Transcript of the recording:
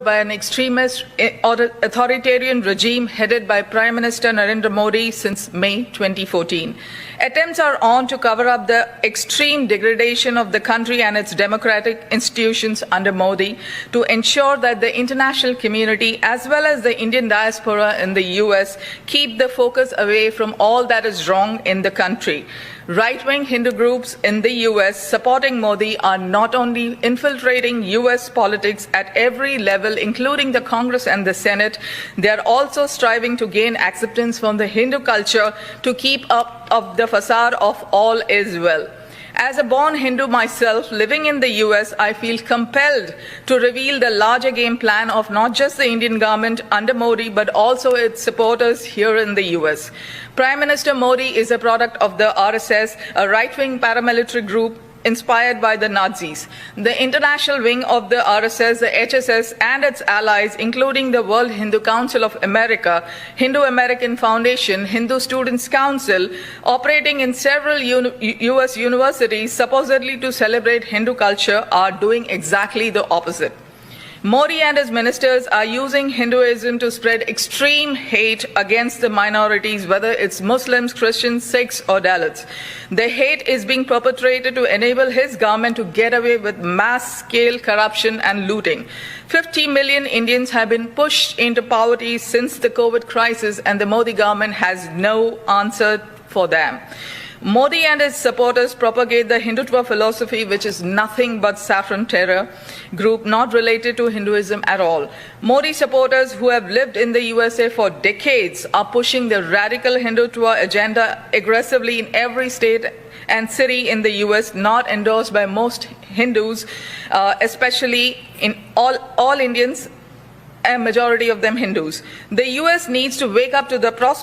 by an extremist authoritarian regime headed by Prime Minister Narendra Modi since May 2014. Attempts are on to cover up the extreme degradation of the country and its democratic institutions under Modi to ensure that the international community as well as the Indian diaspora in the US keep the focus away from all that is wrong in the country. Right-wing Hindu groups in the US supporting Modi are not only infiltrating US politics at every level, including the Congress and the Senate, they are also striving to gain acceptance from the Hindu culture to keep up the facade of all is well. As a born Hindu myself, living in the US, I feel compelled to reveal the larger game plan of not just the Indian government under Modi, but also its supporters here in the US. Prime Minister Modi is a product of the RSS, a right-wing paramilitary group inspired by the Nazis. The international wing of the RSS, the HSS, and its allies, including the World Hindu Council of America, Hindu American Foundation, Hindu Students' Council, operating in several US universities supposedly to celebrate Hindu culture, are doing exactly the opposite. Modi and his ministers are using Hinduism to spread extreme hate against the minorities, whether it's Muslims, Christians, Sikhs, or Dalits. The hate is being perpetrated to enable his government to get away with mass-scale corruption and looting. 50 million Indians have been pushed into poverty since the COVID crisis, and the Modi government has no answer for them. Modi and his supporters propagate the Hindutva philosophy, which is nothing but saffron terror group not related to Hinduism at all. Modi supporters who have lived in the USA for decades are pushing the radical Hindutva agenda aggressively in every state and city in the US, not endorsed by most Hindus, especially in all Indians, a majority of them Hindus. The US needs to wake up to the prospect